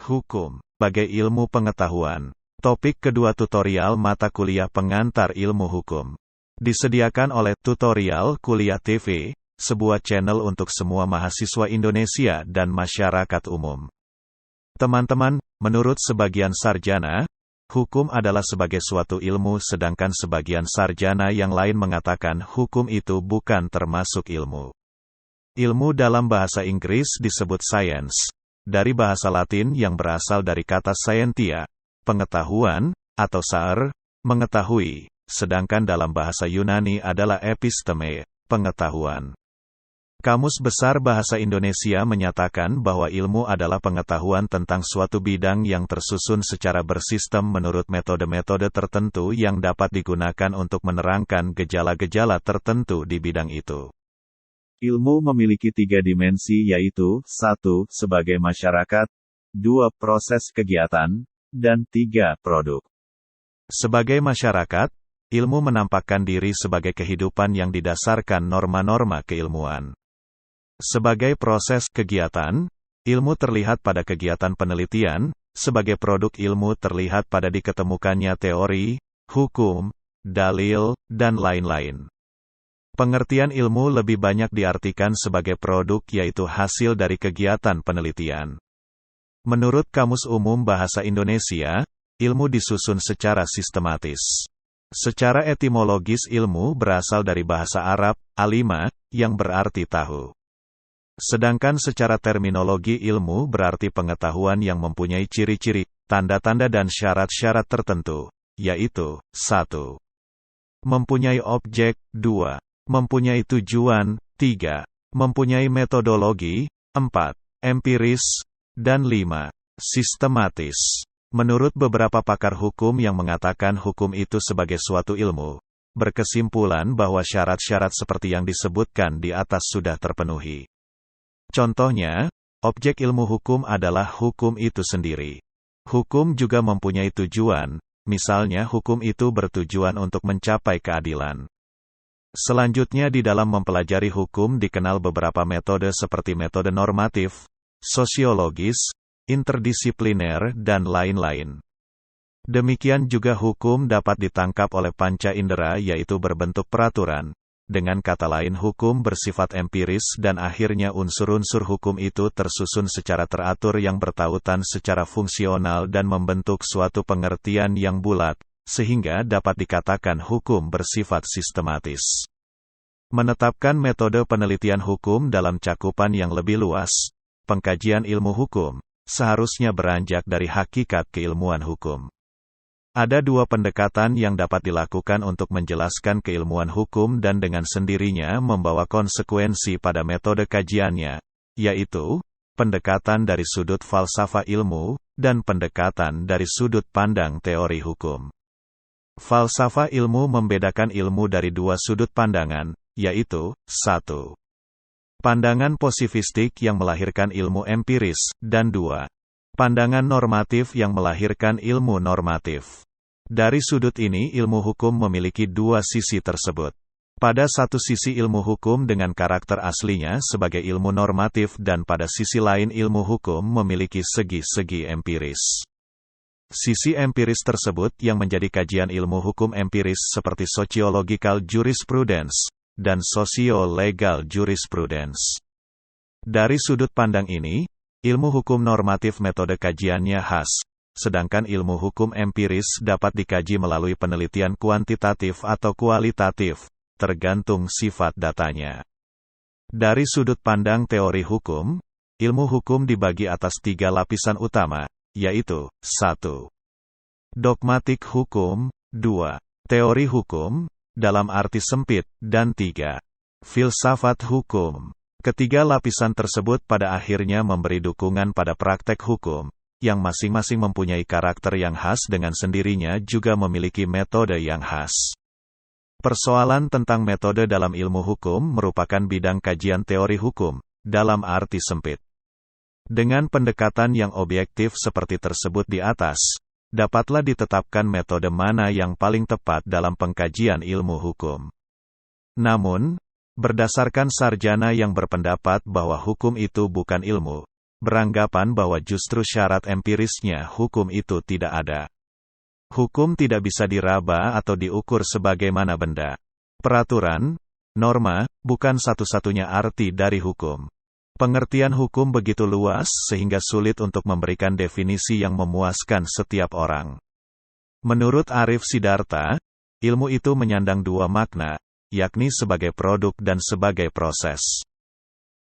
Hukum sebagai ilmu pengetahuan. Topik kedua tutorial mata kuliah pengantar ilmu hukum. Disediakan oleh Tutorial Kuliah TV, sebuah channel untuk semua mahasiswa Indonesia dan masyarakat umum. Teman-teman, menurut sebagian sarjana, hukum adalah sebagai suatu ilmu sedangkan sebagian sarjana yang lain mengatakan hukum itu bukan termasuk ilmu. Ilmu dalam bahasa Inggris disebut science. Dari bahasa Latin yang berasal dari kata scientia, pengetahuan, atau saer, mengetahui, sedangkan dalam bahasa Yunani adalah episteme, pengetahuan. Kamus Besar Bahasa Indonesia menyatakan bahwa ilmu adalah pengetahuan tentang suatu bidang yang tersusun secara bersistem menurut metode-metode tertentu yang dapat digunakan untuk menerangkan gejala-gejala tertentu di bidang itu. Ilmu memiliki 3 dimensi yaitu, 1. Sebagai masyarakat, 2. Proses kegiatan, dan 3. Produk. Sebagai masyarakat, ilmu menampakkan diri sebagai kehidupan yang didasarkan norma-norma keilmuan. Sebagai proses kegiatan, ilmu terlihat pada kegiatan penelitian, sebagai produk ilmu terlihat pada diketemukannya teori, hukum, dalil, dan lain-lain. Pengertian ilmu lebih banyak diartikan sebagai produk yaitu hasil dari kegiatan penelitian. Menurut Kamus Umum Bahasa Indonesia, ilmu disusun secara sistematis. Secara etimologis ilmu berasal dari bahasa Arab, alima, yang berarti tahu. Sedangkan secara terminologi ilmu berarti pengetahuan yang mempunyai ciri-ciri, tanda-tanda dan syarat-syarat tertentu, yaitu, 1. Mempunyai objek, 2. Mempunyai tujuan, 3. Mempunyai metodologi, 4. Empiris, dan 5. Sistematis. Menurut beberapa pakar hukum yang mengatakan hukum itu sebagai suatu ilmu, berkesimpulan bahwa syarat-syarat seperti yang disebutkan di atas sudah terpenuhi. Contohnya, objek ilmu hukum adalah hukum itu sendiri. Hukum juga mempunyai tujuan, misalnya hukum itu bertujuan untuk mencapai keadilan. Selanjutnya di dalam mempelajari hukum dikenal beberapa metode seperti metode normatif, sosiologis, interdisipliner, dan lain-lain. Demikian juga hukum dapat ditangkap oleh panca indera yaitu berbentuk peraturan. Dengan kata lain hukum bersifat empiris dan akhirnya unsur-unsur hukum itu tersusun secara teratur yang bertautan secara fungsional dan membentuk suatu pengertian yang bulat, sehingga dapat dikatakan hukum bersifat sistematis. Menetapkan metode penelitian hukum dalam cakupan yang lebih luas, pengkajian ilmu hukum, seharusnya beranjak dari hakikat keilmuan hukum. Ada 2 pendekatan yang dapat dilakukan untuk menjelaskan keilmuan hukum dan dengan sendirinya membawa konsekuensi pada metode kajiannya, yaitu, pendekatan dari sudut falsafah ilmu, dan pendekatan dari sudut pandang teori hukum. Falsafah ilmu membedakan ilmu dari 2 sudut pandangan, yaitu, 1. Pandangan positivistik yang melahirkan ilmu empiris, dan 2. Pandangan normatif yang melahirkan ilmu normatif. Dari sudut ini ilmu hukum memiliki 2 sisi tersebut. Pada satu sisi ilmu hukum dengan karakter aslinya sebagai ilmu normatif dan pada sisi lain ilmu hukum memiliki segi-segi empiris. Sisi empiris tersebut yang menjadi kajian ilmu hukum empiris seperti sociological jurisprudence dan socio-legal jurisprudence. Dari sudut pandang ini, ilmu hukum normatif metode kajiannya khas, sedangkan ilmu hukum empiris dapat dikaji melalui penelitian kuantitatif atau kualitatif, tergantung sifat datanya. Dari sudut pandang teori hukum, ilmu hukum dibagi atas 3 lapisan utama, yaitu, 1. Dogmatik hukum, 2. Teori hukum, dalam arti sempit, dan 3. Filsafat hukum. Ketiga lapisan tersebut pada akhirnya memberi dukungan pada praktek hukum, yang masing-masing mempunyai karakter yang khas dengan sendirinya juga memiliki metode yang khas. Persoalan tentang metode dalam ilmu hukum merupakan bidang kajian teori hukum, dalam arti sempit. Dengan pendekatan yang objektif seperti tersebut di atas, dapatlah ditetapkan metode mana yang paling tepat dalam pengkajian ilmu hukum. Namun, berdasarkan sarjana yang berpendapat bahwa hukum itu bukan ilmu, beranggapan bahwa justru syarat empirisnya hukum itu tidak ada. Hukum tidak bisa diraba atau diukur sebagaimana benda. Peraturan, norma, bukan satu-satunya arti dari hukum. Pengertian hukum begitu luas sehingga sulit untuk memberikan definisi yang memuaskan setiap orang. Menurut Arif Sidarta, ilmu itu menyandang dua makna, yakni sebagai produk dan sebagai proses.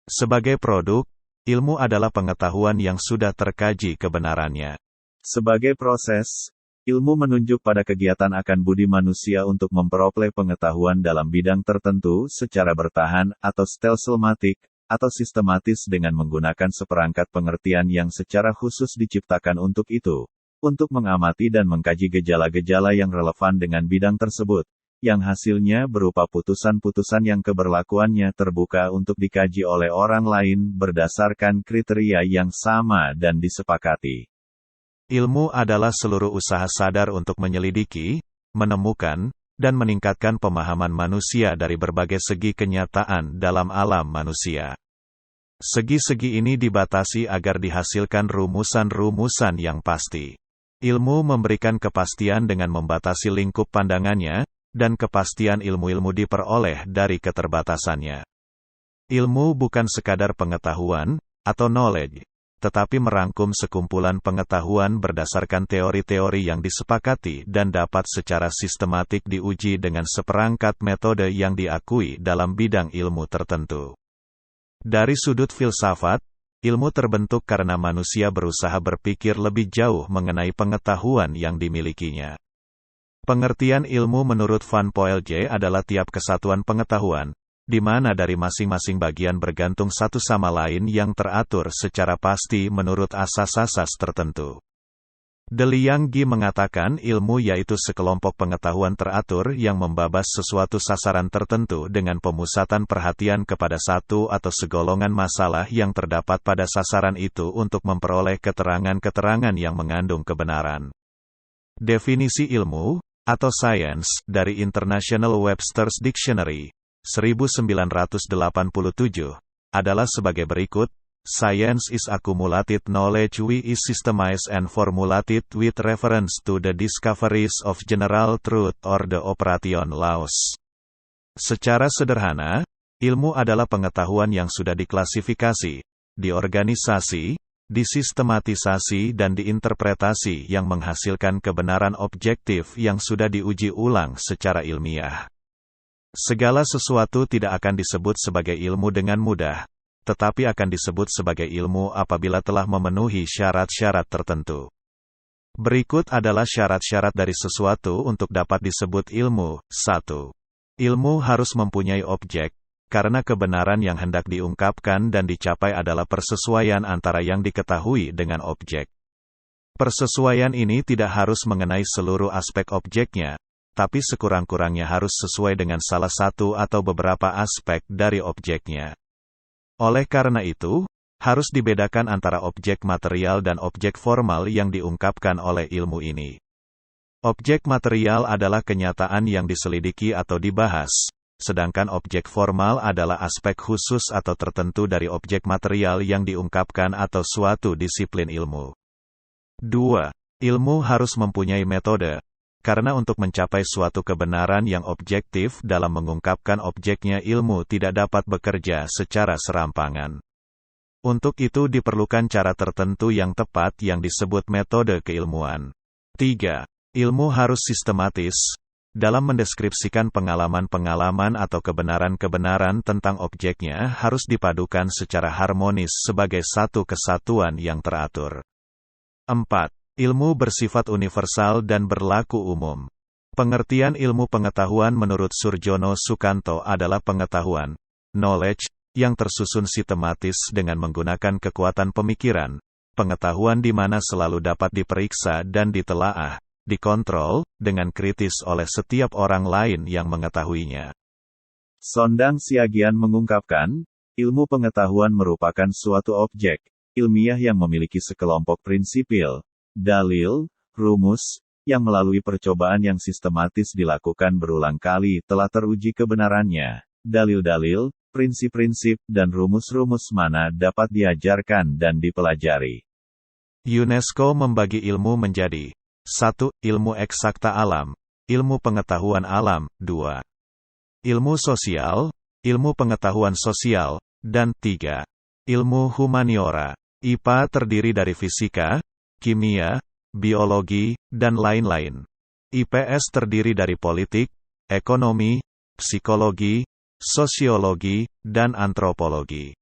Sebagai produk, ilmu adalah pengetahuan yang sudah terkaji kebenarannya. Sebagai proses, ilmu menunjuk pada kegiatan akan budi manusia untuk memperoleh pengetahuan dalam bidang tertentu secara bertahan atau stelselmatik, atau sistematis dengan menggunakan seperangkat pengertian yang secara khusus diciptakan untuk itu, untuk mengamati dan mengkaji gejala-gejala yang relevan dengan bidang tersebut, yang hasilnya berupa putusan-putusan yang keberlakuannya terbuka untuk dikaji oleh orang lain berdasarkan kriteria yang sama dan disepakati. Ilmu adalah seluruh usaha sadar untuk menyelidiki, menemukan, dan meningkatkan pemahaman manusia dari berbagai segi kenyataan dalam alam manusia. Segi-segi ini dibatasi agar dihasilkan rumusan-rumusan yang pasti. Ilmu memberikan kepastian dengan membatasi lingkup pandangannya, dan kepastian ilmu-ilmu diperoleh dari keterbatasannya. Ilmu bukan sekadar pengetahuan, atau knowledge, tetapi merangkum sekumpulan pengetahuan berdasarkan teori-teori yang disepakati dan dapat secara sistematik diuji dengan seperangkat metode yang diakui dalam bidang ilmu tertentu. Dari sudut filsafat, ilmu terbentuk karena manusia berusaha berpikir lebih jauh mengenai pengetahuan yang dimilikinya. Pengertian ilmu menurut Van Poelje adalah tiap kesatuan pengetahuan, di mana dari masing-masing bagian bergantung satu sama lain yang teratur secara pasti menurut asas-asas tertentu. De Liang-Gi mengatakan ilmu yaitu sekelompok pengetahuan teratur yang membabas sesuatu sasaran tertentu dengan pemusatan perhatian kepada satu atau segolongan masalah yang terdapat pada sasaran itu untuk memperoleh keterangan-keterangan yang mengandung kebenaran. Definisi ilmu, atau science, dari International Webster's Dictionary, 1987, adalah sebagai berikut: Science is accumulated knowledge which is systemized and formulated with reference to the discoveries of general truth or the operation laws. Secara sederhana, ilmu adalah pengetahuan yang sudah diklasifikasi, diorganisasi, disistematisasi dan diinterpretasi yang menghasilkan kebenaran objektif yang sudah diuji ulang secara ilmiah. Segala sesuatu tidak akan disebut sebagai ilmu dengan mudah, tetapi akan disebut sebagai ilmu apabila telah memenuhi syarat-syarat tertentu. Berikut adalah syarat-syarat dari sesuatu untuk dapat disebut ilmu. 1. Ilmu harus mempunyai objek, karena kebenaran yang hendak diungkapkan dan dicapai adalah persesuaian antara yang diketahui dengan objek. Persesuaian ini tidak harus mengenai seluruh aspek objeknya, tapi sekurang-kurangnya harus sesuai dengan salah satu atau beberapa aspek dari objeknya. Oleh karena itu, harus dibedakan antara objek material dan objek formal yang diungkapkan oleh ilmu ini. Objek material adalah kenyataan yang diselidiki atau dibahas, sedangkan objek formal adalah aspek khusus atau tertentu dari objek material yang diungkapkan atau suatu disiplin ilmu. 2. Ilmu harus mempunyai metode, karena untuk mencapai suatu kebenaran yang objektif dalam mengungkapkan objeknya ilmu tidak dapat bekerja secara serampangan. Untuk itu diperlukan cara tertentu yang tepat yang disebut metode keilmuan. 3. Ilmu harus sistematis, dalam mendeskripsikan pengalaman-pengalaman atau kebenaran-kebenaran tentang objeknya harus dipadukan secara harmonis sebagai satu kesatuan yang teratur. 4. Ilmu bersifat universal dan berlaku umum. Pengertian ilmu pengetahuan menurut Surjono Sukanto adalah pengetahuan, knowledge, yang tersusun sistematis dengan menggunakan kekuatan pemikiran, pengetahuan di mana selalu dapat diperiksa dan ditelaah, dikontrol, dengan kritis oleh setiap orang lain yang mengetahuinya. Sondang Siagian mengungkapkan, ilmu pengetahuan merupakan suatu objek ilmiah yang memiliki sekelompok prinsipil, dalil, rumus, yang melalui percobaan yang sistematis dilakukan berulang kali telah teruji kebenarannya. Dalil-dalil, prinsip-prinsip, dan rumus-rumus mana dapat diajarkan dan dipelajari. UNESCO membagi ilmu menjadi 1. Ilmu eksakta alam, ilmu pengetahuan alam, 2. Ilmu sosial, ilmu pengetahuan sosial, dan 3. Ilmu humaniora. IPA terdiri dari fisika, kimia, biologi, dan lain-lain. IPS terdiri dari politik, ekonomi, psikologi, sosiologi, dan antropologi.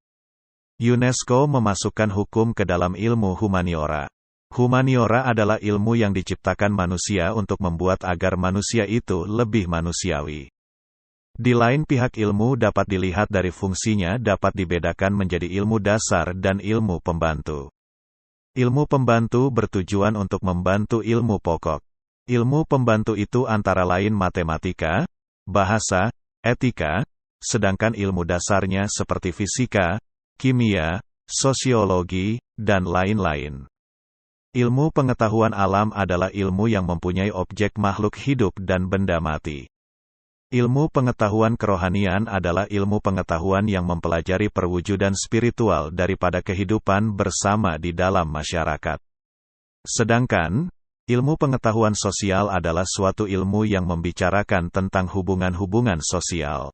UNESCO memasukkan hukum ke dalam ilmu humaniora. Humaniora adalah ilmu yang diciptakan manusia untuk membuat agar manusia itu lebih manusiawi. Di lain pihak ilmu dapat dilihat dari fungsinya dapat dibedakan menjadi ilmu dasar dan ilmu pembantu. Ilmu pembantu bertujuan untuk membantu ilmu pokok. Ilmu pembantu itu antara lain matematika, bahasa, etika, sedangkan ilmu dasarnya seperti fisika, kimia, sosiologi, dan lain-lain. Ilmu pengetahuan alam adalah ilmu yang mempunyai objek makhluk hidup dan benda mati. Ilmu pengetahuan kerohanian adalah ilmu pengetahuan yang mempelajari perwujudan spiritual daripada kehidupan bersama di dalam masyarakat. Sedangkan, ilmu pengetahuan sosial adalah suatu ilmu yang membicarakan tentang hubungan-hubungan sosial.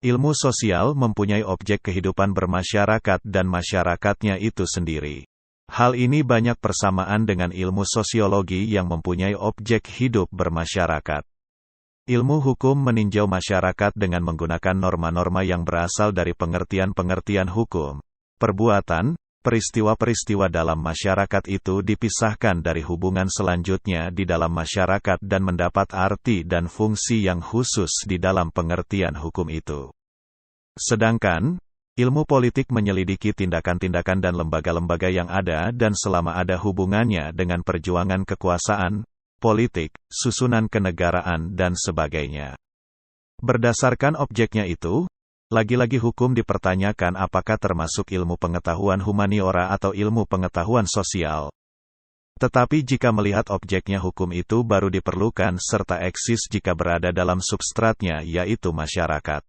Ilmu sosial mempunyai objek kehidupan bermasyarakat dan masyarakatnya itu sendiri. Hal ini banyak persamaan dengan ilmu sosiologi yang mempunyai objek hidup bermasyarakat. Ilmu hukum meninjau masyarakat dengan menggunakan norma-norma yang berasal dari pengertian-pengertian hukum. Perbuatan, peristiwa-peristiwa dalam masyarakat itu dipisahkan dari hubungan selanjutnya di dalam masyarakat dan mendapat arti dan fungsi yang khusus di dalam pengertian hukum itu. Sedangkan, ilmu politik menyelidiki tindakan-tindakan dan lembaga-lembaga yang ada dan selama ada hubungannya dengan perjuangan kekuasaan, politik, susunan kenegaraan, dan sebagainya. Berdasarkan objeknya itu, lagi-lagi hukum dipertanyakan apakah termasuk ilmu pengetahuan humaniora atau ilmu pengetahuan sosial. Tetapi jika melihat objeknya hukum itu baru diperlukan serta eksis jika berada dalam substratnya yaitu masyarakat.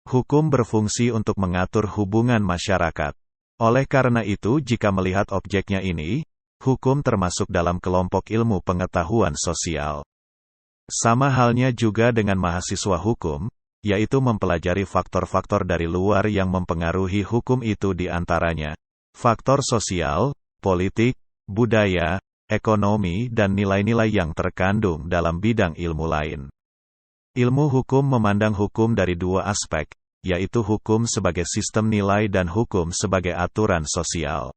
Hukum berfungsi untuk mengatur hubungan masyarakat. Oleh karena itu jika melihat objeknya ini, hukum termasuk dalam kelompok ilmu pengetahuan sosial. Sama halnya juga dengan mahasiswa hukum, yaitu mempelajari faktor-faktor dari luar yang mempengaruhi hukum itu di antaranya faktor sosial, politik, budaya, ekonomi dan nilai-nilai yang terkandung dalam bidang ilmu lain. Ilmu hukum memandang hukum dari dua aspek, yaitu hukum sebagai sistem nilai dan hukum sebagai aturan sosial.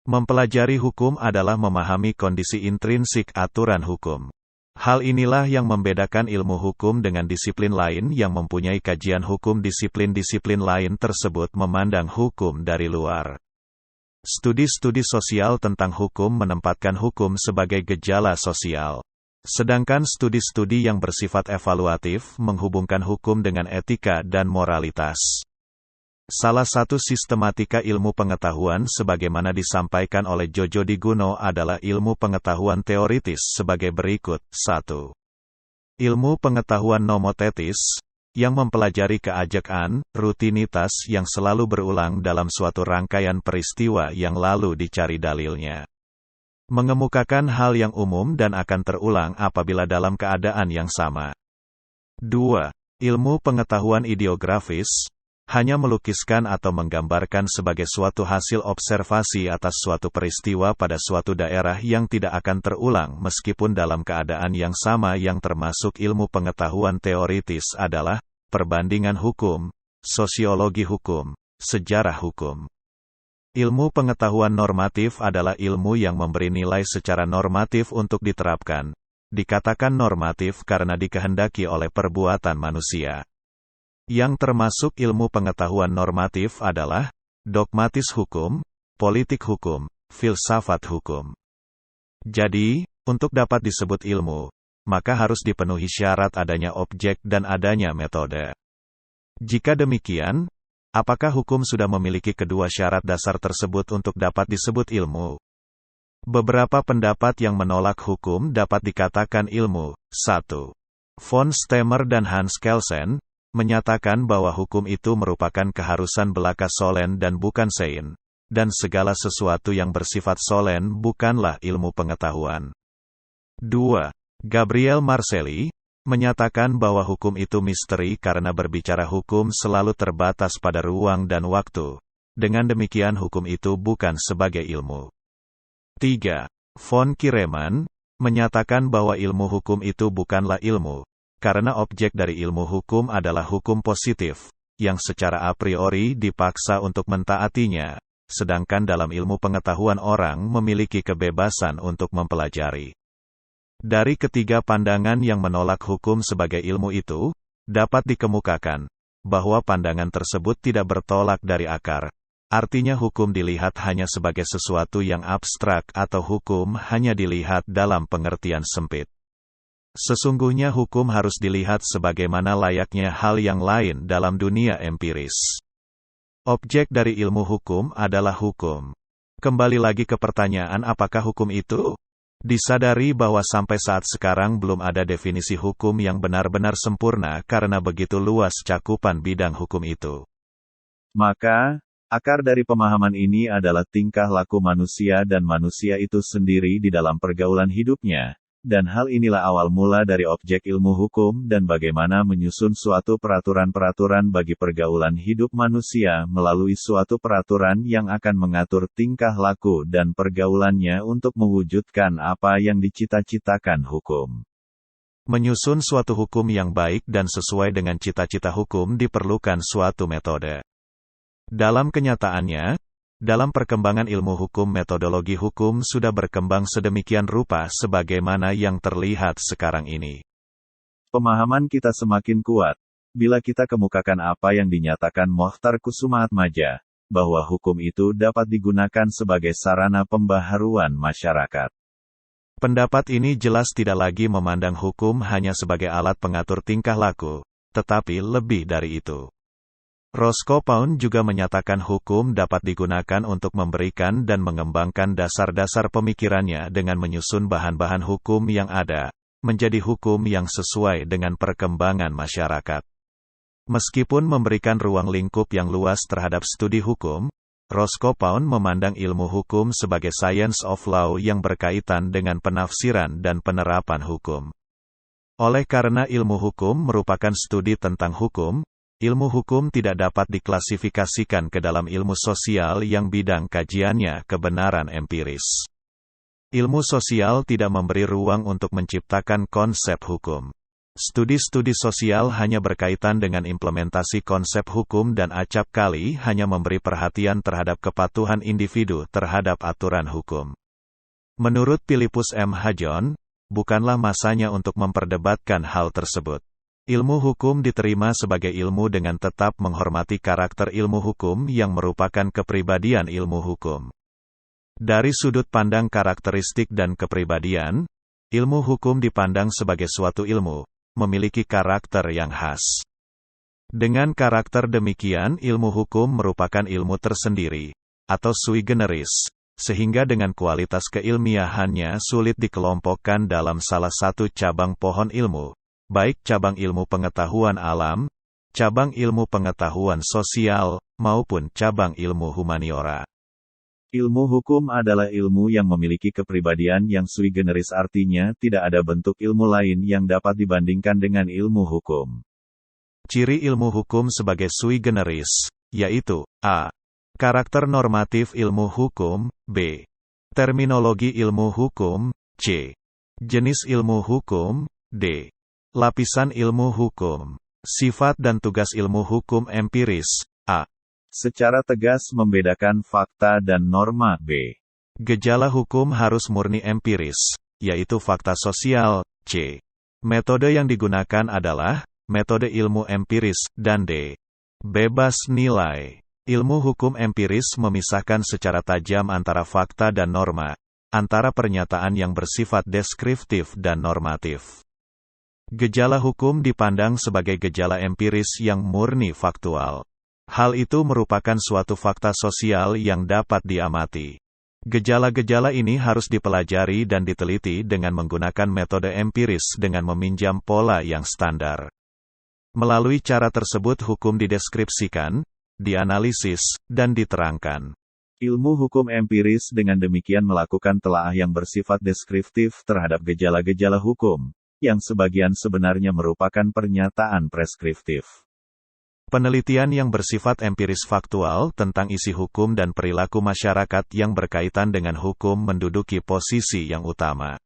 Mempelajari hukum adalah memahami kondisi intrinsik aturan hukum. Hal inilah yang membedakan ilmu hukum dengan disiplin lain yang mempunyai kajian hukum. Disiplin-disiplin lain tersebut memandang hukum dari luar. Studi-studi sosial tentang hukum menempatkan hukum sebagai gejala sosial. Sedangkan studi-studi yang bersifat evaluatif menghubungkan hukum dengan etika dan moralitas. Salah satu sistematika ilmu pengetahuan sebagaimana disampaikan oleh Jojo Di Guno adalah ilmu pengetahuan teoritis sebagai berikut. 1. Ilmu pengetahuan nomotetis, yang mempelajari keajaiban, rutinitas yang selalu berulang dalam suatu rangkaian peristiwa yang lalu dicari dalilnya. Mengemukakan hal yang umum dan akan terulang apabila dalam keadaan yang sama. 2. Ilmu pengetahuan ideografis, hanya melukiskan atau menggambarkan sebagai suatu hasil observasi atas suatu peristiwa pada suatu daerah yang tidak akan terulang meskipun dalam keadaan yang sama. Yang termasuk ilmu pengetahuan teoritis adalah perbandingan hukum, sosiologi hukum, sejarah hukum. Ilmu pengetahuan normatif adalah ilmu yang memberi nilai secara normatif untuk diterapkan. Dikatakan normatif karena dikehendaki oleh perbuatan manusia. Yang termasuk ilmu pengetahuan normatif adalah dogmatis hukum, politik hukum, filsafat hukum. Jadi, untuk dapat disebut ilmu, maka harus dipenuhi syarat adanya objek dan adanya metode. Jika demikian, apakah hukum sudah memiliki kedua syarat dasar tersebut untuk dapat disebut ilmu? Beberapa pendapat yang menolak hukum dapat dikatakan ilmu. 1. Von Stemmer dan Hans Kelsen menyatakan bahwa hukum itu merupakan keharusan belaka solen dan bukan sein, dan segala sesuatu yang bersifat solen bukanlah ilmu pengetahuan. 2. Gabriel Marcelli menyatakan bahwa hukum itu misteri karena berbicara hukum selalu terbatas pada ruang dan waktu. Dengan demikian hukum itu bukan sebagai ilmu. 3. Von Kiereman menyatakan bahwa ilmu hukum itu bukanlah ilmu, karena objek dari ilmu hukum adalah hukum positif, yang secara a priori dipaksa untuk mentaatinya, sedangkan dalam ilmu pengetahuan orang memiliki kebebasan untuk mempelajari. Dari ketiga pandangan yang menolak hukum sebagai ilmu itu, dapat dikemukakan bahwa pandangan tersebut tidak bertolak dari akar. Artinya hukum dilihat hanya sebagai sesuatu yang abstrak atau hukum hanya dilihat dalam pengertian sempit. Sesungguhnya hukum harus dilihat sebagaimana layaknya hal yang lain dalam dunia empiris. Objek dari ilmu hukum adalah hukum. Kembali lagi ke pertanyaan apakah hukum itu? Disadari bahwa sampai saat sekarang belum ada definisi hukum yang benar-benar sempurna karena begitu luas cakupan bidang hukum itu. Maka, akar dari pemahaman ini adalah tingkah laku manusia dan manusia itu sendiri di dalam pergaulan hidupnya, dan hal inilah awal mula dari objek ilmu hukum dan bagaimana menyusun suatu peraturan-peraturan bagi pergaulan hidup manusia melalui suatu peraturan yang akan mengatur tingkah laku dan pergaulannya untuk mewujudkan apa yang dicita-citakan hukum. Menyusun suatu hukum yang baik dan sesuai dengan cita-cita hukum diperlukan suatu metode. Dalam kenyataannya, dalam perkembangan ilmu hukum metodologi hukum sudah berkembang sedemikian rupa sebagaimana yang terlihat sekarang ini. Pemahaman kita semakin kuat, bila kita kemukakan apa yang dinyatakan Mokhtar Kusumaatmadja, bahwa hukum itu dapat digunakan sebagai sarana pembaharuan masyarakat. Pendapat ini jelas tidak lagi memandang hukum hanya sebagai alat pengatur tingkah laku, tetapi lebih dari itu. Roscoe Pound juga menyatakan hukum dapat digunakan untuk memberikan dan mengembangkan dasar-dasar pemikirannya dengan menyusun bahan-bahan hukum yang ada, menjadi hukum yang sesuai dengan perkembangan masyarakat. Meskipun memberikan ruang lingkup yang luas terhadap studi hukum, Roscoe Pound memandang ilmu hukum sebagai science of law yang berkaitan dengan penafsiran dan penerapan hukum. Oleh karena ilmu hukum merupakan studi tentang hukum, ilmu hukum tidak dapat diklasifikasikan ke dalam ilmu sosial yang bidang kajiannya kebenaran empiris. Ilmu sosial tidak memberi ruang untuk menciptakan konsep hukum. Studi-studi sosial hanya berkaitan dengan implementasi konsep hukum dan acap kali hanya memberi perhatian terhadap kepatuhan individu terhadap aturan hukum. Menurut Philippus M. Hajon, bukanlah masanya untuk memperdebatkan hal tersebut. Ilmu hukum diterima sebagai ilmu dengan tetap menghormati karakter ilmu hukum yang merupakan kepribadian ilmu hukum. Dari sudut pandang karakteristik dan kepribadian, ilmu hukum dipandang sebagai suatu ilmu, memiliki karakter yang khas. Dengan karakter demikian ilmu hukum merupakan ilmu tersendiri, atau sui generis, sehingga dengan kualitas keilmiahannya sulit dikelompokkan dalam salah satu cabang pohon ilmu. Baik cabang ilmu pengetahuan alam, cabang ilmu pengetahuan sosial, maupun cabang ilmu humaniora. Ilmu hukum adalah ilmu yang memiliki kepribadian yang sui generis, artinya tidak ada bentuk ilmu lain yang dapat dibandingkan dengan ilmu hukum. Ciri ilmu hukum sebagai sui generis, yaitu a. Karakter normatif ilmu hukum, b. Terminologi ilmu hukum, c. Jenis ilmu hukum, d. Lapisan ilmu hukum. Sifat dan tugas ilmu hukum empiris, a. Secara tegas membedakan fakta dan norma, b. Gejala hukum harus murni empiris, yaitu fakta sosial, c. Metode yang digunakan adalah metode ilmu empiris, dan d. Bebas nilai. Ilmu hukum empiris memisahkan secara tajam antara fakta dan norma, antara pernyataan yang bersifat deskriptif dan normatif. Gejala hukum dipandang sebagai gejala empiris yang murni faktual. Hal itu merupakan suatu fakta sosial yang dapat diamati. Gejala-gejala ini harus dipelajari dan diteliti dengan menggunakan metode empiris dengan meminjam pola yang standar. Melalui cara tersebut hukum dideskripsikan, dianalisis, dan diterangkan. Ilmu hukum empiris dengan demikian melakukan telaah yang bersifat deskriptif terhadap gejala-gejala hukum, yang sebagian sebenarnya merupakan pernyataan preskriptif. Penelitian yang bersifat empiris faktual tentang isi hukum dan perilaku masyarakat yang berkaitan dengan hukum menduduki posisi yang utama.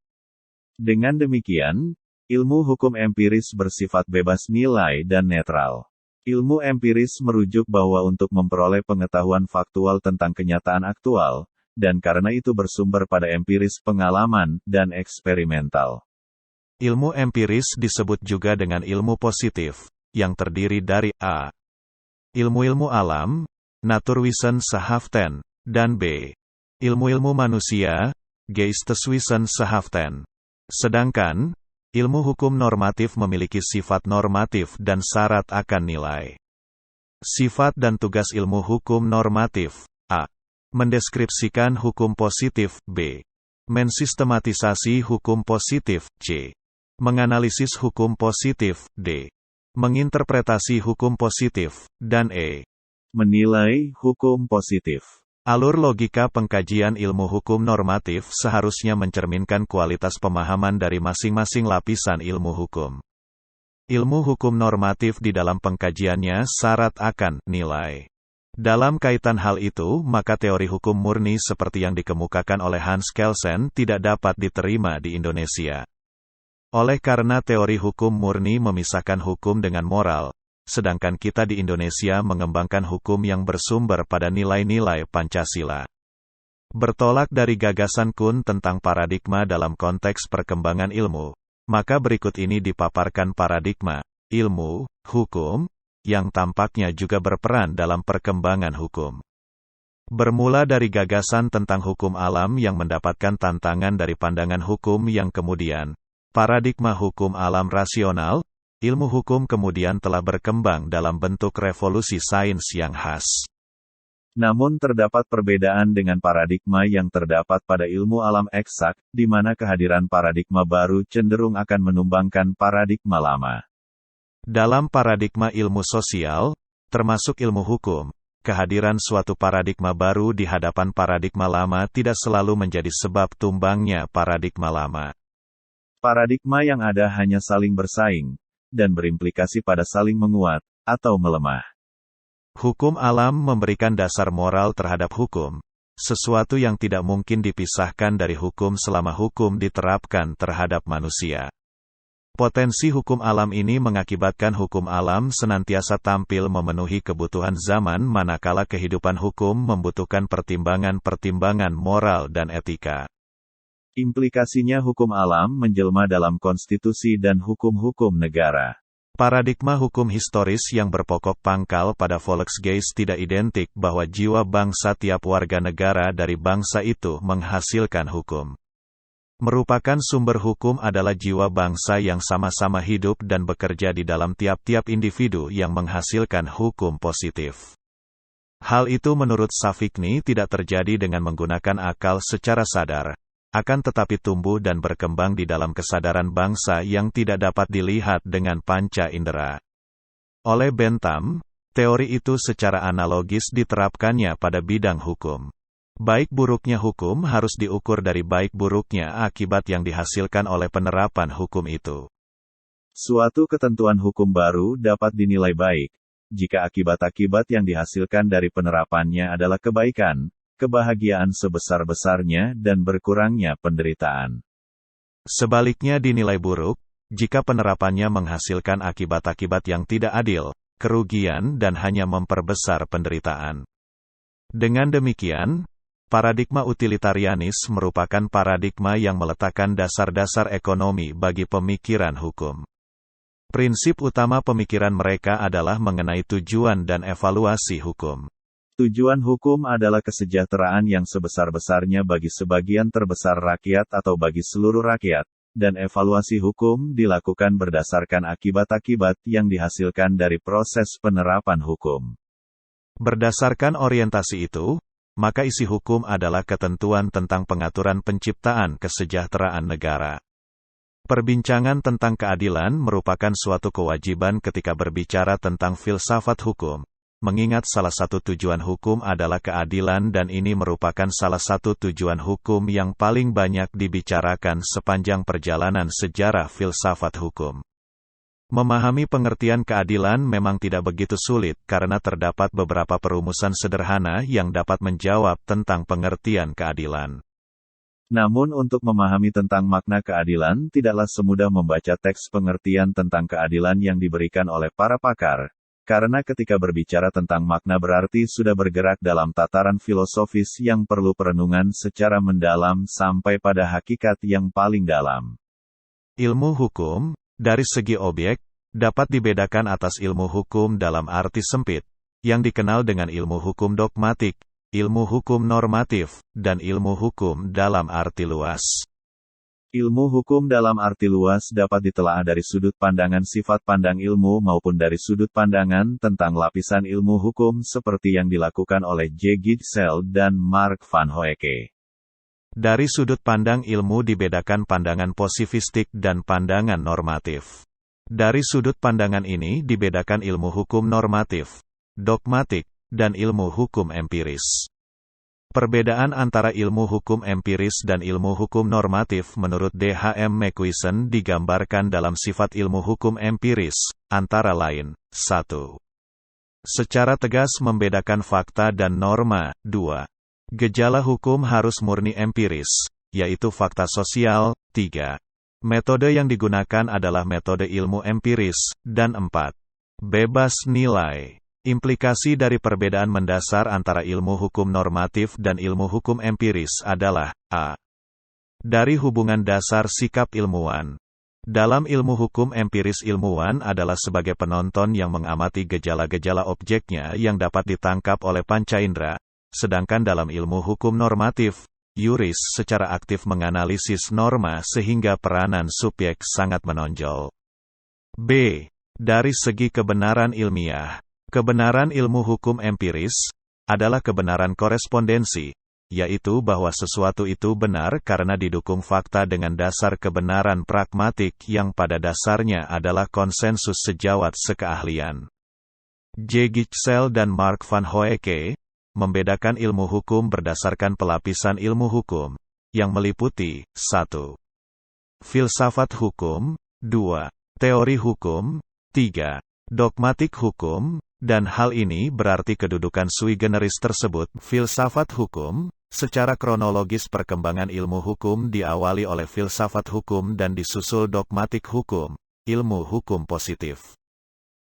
Dengan demikian, ilmu hukum empiris bersifat bebas nilai dan netral. Ilmu empiris merujuk bahwa untuk memperoleh pengetahuan faktual tentang kenyataan aktual, dan karena itu bersumber pada empiris pengalaman dan eksperimental. Ilmu empiris disebut juga dengan ilmu positif, yang terdiri dari a. ilmu-ilmu alam, Naturwissenschachten, dan b. ilmu-ilmu manusia, Geisteswissenschaften. Sedangkan, ilmu hukum normatif memiliki sifat normatif dan syarat akan nilai. Sifat dan tugas ilmu hukum normatif, a. mendeskripsikan hukum positif, b. mensistematisasi hukum positif, c. menganalisis hukum positif, d. menginterpretasi hukum positif, dan e. menilai hukum positif. Alur logika pengkajian ilmu hukum normatif seharusnya mencerminkan kualitas pemahaman dari masing-masing lapisan ilmu hukum. Ilmu hukum normatif di dalam pengkajiannya syarat akan nilai. Dalam kaitan hal itu, maka teori hukum murni seperti yang dikemukakan oleh Hans Kelsen tidak dapat diterima di Indonesia. Oleh karena teori hukum murni memisahkan hukum dengan moral, sedangkan kita di Indonesia mengembangkan hukum yang bersumber pada nilai-nilai Pancasila. Bertolak dari gagasan Kuhn tentang paradigma dalam konteks perkembangan ilmu, maka berikut ini dipaparkan paradigma ilmu hukum yang tampaknya juga berperan dalam perkembangan hukum. Bermula dari gagasan tentang hukum alam yang mendapatkan tantangan dari pandangan hukum yang kemudian, paradigma hukum alam rasional, ilmu hukum kemudian telah berkembang dalam bentuk revolusi sains yang khas. Namun terdapat perbedaan dengan paradigma yang terdapat pada ilmu alam eksak, di mana kehadiran paradigma baru cenderung akan menumbangkan paradigma lama. Dalam paradigma ilmu sosial, termasuk ilmu hukum, kehadiran suatu paradigma baru di hadapan paradigma lama tidak selalu menjadi sebab tumbangnya paradigma lama. Paradigma yang ada hanya saling bersaing, dan berimplikasi pada saling menguat, atau melemah. Hukum alam memberikan dasar moral terhadap hukum, sesuatu yang tidak mungkin dipisahkan dari hukum selama hukum diterapkan terhadap manusia. Potensi hukum alam ini mengakibatkan hukum alam senantiasa tampil memenuhi kebutuhan zaman manakala kehidupan hukum membutuhkan pertimbangan-pertimbangan moral dan etika. Implikasinya hukum alam menjelma dalam konstitusi dan hukum-hukum negara. Paradigma hukum historis yang berpokok pangkal pada Volksgeist tidak identik bahwa jiwa bangsa tiap warga negara dari bangsa itu menghasilkan hukum. Merupakan sumber hukum adalah jiwa bangsa yang sama-sama hidup dan bekerja di dalam tiap-tiap individu yang menghasilkan hukum positif. Hal itu menurut Savigny tidak terjadi dengan menggunakan akal secara sadar, akan tetapi tumbuh dan berkembang di dalam kesadaran bangsa yang tidak dapat dilihat dengan panca indera. Oleh Bentham, teori itu secara analogis diterapkannya pada bidang hukum. Baik buruknya hukum harus diukur dari baik buruknya akibat yang dihasilkan oleh penerapan hukum itu. Suatu ketentuan hukum baru dapat dinilai baik, jika akibat-akibat yang dihasilkan dari penerapannya adalah kebaikan, kebahagiaan sebesar-besarnya dan berkurangnya penderitaan. Sebaliknya dinilai buruk, jika penerapannya menghasilkan akibat-akibat yang tidak adil, kerugian dan hanya memperbesar penderitaan. Dengan demikian, paradigma utilitarianis merupakan paradigma yang meletakkan dasar-dasar ekonomi bagi pemikiran hukum. Prinsip utama pemikiran mereka adalah mengenai tujuan dan evaluasi hukum. Tujuan hukum adalah kesejahteraan yang sebesar-besarnya bagi sebagian terbesar rakyat atau bagi seluruh rakyat, dan evaluasi hukum dilakukan berdasarkan akibat-akibat yang dihasilkan dari proses penerapan hukum. Berdasarkan orientasi itu, maka isi hukum adalah ketentuan tentang pengaturan penciptaan kesejahteraan negara. Perbincangan tentang keadilan merupakan suatu kewajiban ketika berbicara tentang filsafat hukum, mengingat salah satu tujuan hukum adalah keadilan dan ini merupakan salah satu tujuan hukum yang paling banyak dibicarakan sepanjang perjalanan sejarah filsafat hukum. Memahami pengertian keadilan memang tidak begitu sulit karena terdapat beberapa perumusan sederhana yang dapat menjawab tentang pengertian keadilan. Namun untuk memahami tentang makna keadilan tidaklah semudah membaca teks pengertian tentang keadilan yang diberikan oleh para pakar. Karena ketika berbicara tentang makna berarti sudah bergerak dalam tataran filosofis yang perlu perenungan secara mendalam sampai pada hakikat yang paling dalam. Ilmu hukum, dari segi objek, dapat dibedakan atas ilmu hukum dalam arti sempit, yang dikenal dengan ilmu hukum dogmatik, ilmu hukum normatif, dan ilmu hukum dalam arti luas. Ilmu hukum dalam arti luas dapat ditelaah dari sudut pandangan sifat pandang ilmu maupun dari sudut pandangan tentang lapisan ilmu hukum seperti yang dilakukan oleh J. Gijssel dan Mark van Hoecke. Dari sudut pandang ilmu dibedakan pandangan posifistik dan pandangan normatif. Dari sudut pandangan ini dibedakan ilmu hukum normatif, dogmatik, dan ilmu hukum empiris. Perbedaan antara ilmu hukum empiris dan ilmu hukum normatif menurut D.H.M. McQuisson digambarkan dalam sifat ilmu hukum empiris, antara lain, 1. Secara tegas membedakan fakta dan norma, 2. Gejala hukum harus murni empiris, yaitu fakta sosial, 3. Metode yang digunakan adalah metode ilmu empiris, dan 4. Bebas nilai. Implikasi dari perbedaan mendasar antara ilmu hukum normatif dan ilmu hukum empiris adalah, a. Dari hubungan dasar sikap ilmuwan. Dalam ilmu hukum empiris ilmuwan adalah sebagai penonton yang mengamati gejala-gejala objeknya yang dapat ditangkap oleh panca indera, sedangkan dalam ilmu hukum normatif, yuris secara aktif menganalisis norma sehingga peranan subjek sangat menonjol. b. Dari segi kebenaran ilmiah. Kebenaran ilmu hukum empiris adalah kebenaran korespondensi, yaitu bahwa sesuatu itu benar karena didukung fakta dengan dasar kebenaran pragmatik yang pada dasarnya adalah konsensus sejawat sekeahlian. J. Gijssel dan Mark van Hoecke membedakan ilmu hukum berdasarkan pelapisan ilmu hukum, yang meliputi 1. Filsafat hukum, 2. Teori hukum, 3. Dogmatik hukum, dan hal ini berarti kedudukan sui generis tersebut, filsafat hukum, secara kronologis perkembangan ilmu hukum diawali oleh filsafat hukum dan disusul dogmatik hukum, ilmu hukum positif.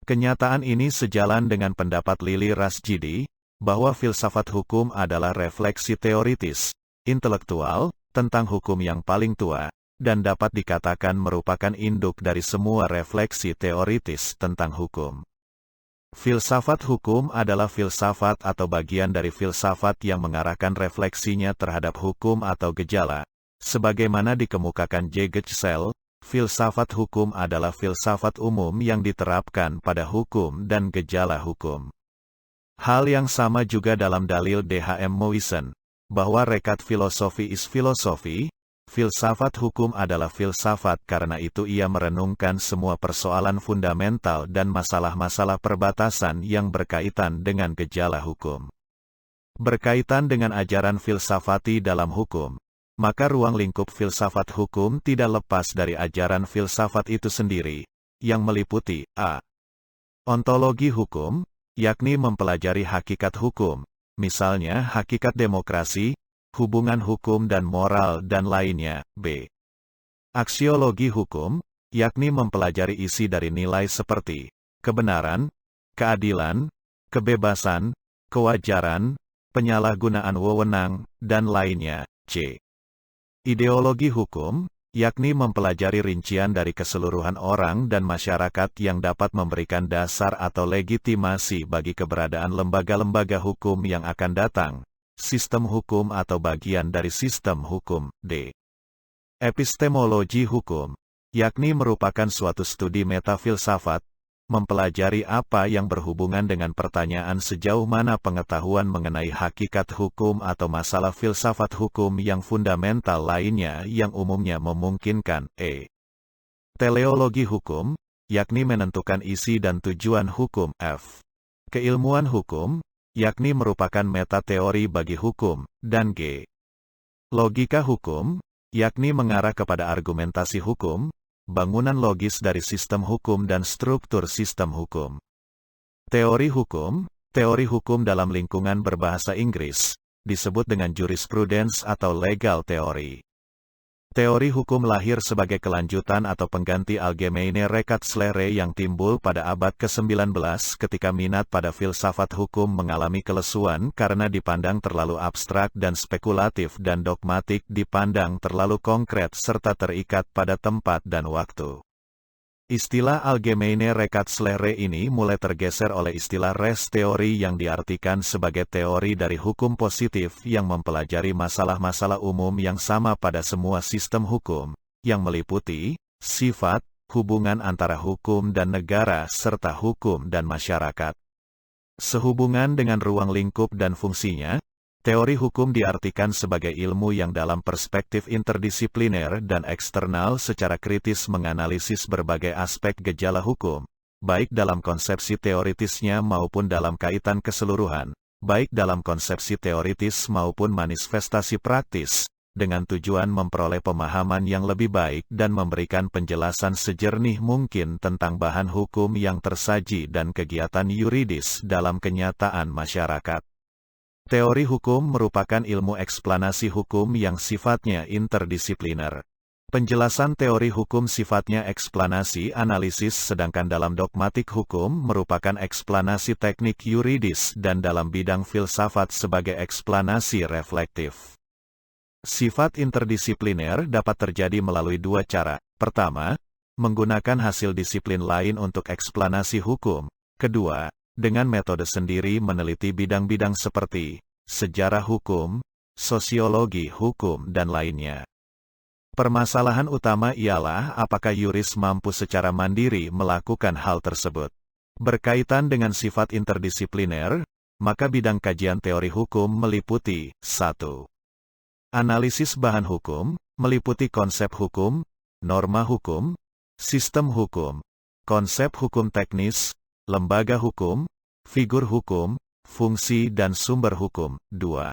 Kenyataan ini sejalan dengan pendapat Lili Rasjidi, bahwa filsafat hukum adalah refleksi teoritis, intelektual, tentang hukum yang paling tua, dan dapat dikatakan merupakan induk dari semua refleksi teoritis tentang hukum. Filsafat hukum adalah filsafat atau bagian dari filsafat yang mengarahkan refleksinya terhadap hukum atau gejala. Sebagaimana dikemukakan J. Gijssel, filsafat hukum adalah filsafat umum yang diterapkan pada hukum dan gejala hukum. Hal yang sama juga dalam dalil D.H.M. McQuisson, bahwa rekat filosofi is filosofi. Filsafat hukum adalah filsafat karena itu ia merenungkan semua persoalan fundamental dan masalah-masalah perbatasan yang berkaitan dengan gejala hukum. Berkaitan dengan ajaran filsafati dalam hukum, maka ruang lingkup filsafat hukum tidak lepas dari ajaran filsafat itu sendiri, yang meliputi a. Ontologi hukum, yakni mempelajari hakikat hukum, misalnya hakikat demokrasi, hubungan hukum dan moral dan lainnya. b. Aksiologi hukum, yakni mempelajari isi dari nilai seperti kebenaran, keadilan, kebebasan, kewajaran, penyalahgunaan wewenang, dan lainnya. c. Ideologi hukum, yakni mempelajari rincian dari keseluruhan orang dan masyarakat yang dapat memberikan dasar atau legitimasi bagi keberadaan lembaga-lembaga hukum yang akan datang, sistem hukum atau bagian dari sistem hukum. d. Epistemologi hukum, yakni merupakan suatu studi metafilsafat, mempelajari apa yang berhubungan dengan pertanyaan sejauh mana pengetahuan mengenai hakikat hukum atau masalah filsafat hukum yang fundamental lainnya yang umumnya memungkinkan. Teleologi hukum, yakni menentukan isi dan tujuan hukum. F. Keilmuan hukum, yakni merupakan meta-teori bagi hukum, dan G. Logika hukum, yakni mengarah kepada argumentasi hukum, bangunan logis dari sistem hukum dan struktur sistem hukum. Teori hukum dalam lingkungan berbahasa Inggris, disebut dengan jurisprudence atau legal theory. Teori hukum lahir sebagai kelanjutan atau pengganti Allgemeine Rechtslehre yang timbul pada abad ke-19 ketika minat pada filsafat hukum mengalami kelesuan karena dipandang terlalu abstrak dan spekulatif dan dogmatik dipandang terlalu konkret serta terikat pada tempat dan waktu. Istilah Allgemeine Rechtslehre ini mulai tergeser oleh istilah Rechtsteorie yang diartikan sebagai teori dari hukum positif yang mempelajari masalah-masalah umum yang sama pada semua sistem hukum, yang meliputi sifat, hubungan antara hukum dan negara serta hukum dan masyarakat. Sehubungan dengan ruang lingkup dan fungsinya, teori hukum diartikan sebagai ilmu yang dalam perspektif interdisipliner dan eksternal secara kritis menganalisis berbagai aspek gejala hukum, baik dalam konsepsi teoritisnya maupun dalam kaitan keseluruhan, baik dalam konsepsi teoritis maupun manifestasi praktis, dengan tujuan memperoleh pemahaman yang lebih baik dan memberikan penjelasan sejernih mungkin tentang bahan hukum yang tersaji dan kegiatan yuridis dalam kenyataan masyarakat. Teori hukum merupakan ilmu eksplanasi hukum yang sifatnya interdisipliner. Penjelasan teori hukum sifatnya eksplanasi analisis sedangkan dalam dogmatik hukum merupakan eksplanasi teknik yuridis dan dalam bidang filsafat sebagai eksplanasi reflektif. Sifat interdisipliner dapat terjadi melalui dua cara. Pertama, menggunakan hasil disiplin lain untuk eksplanasi hukum. Kedua, dengan metode sendiri meneliti bidang-bidang seperti sejarah hukum, sosiologi hukum dan lainnya. Permasalahan utama ialah apakah yuris mampu secara mandiri melakukan hal tersebut. Berkaitan dengan sifat interdisipliner, maka bidang kajian teori hukum meliputi 1. Analisis bahan hukum, meliputi konsep hukum, norma hukum, sistem hukum, konsep hukum teknis, lembaga hukum, figur hukum, fungsi dan sumber hukum. 2.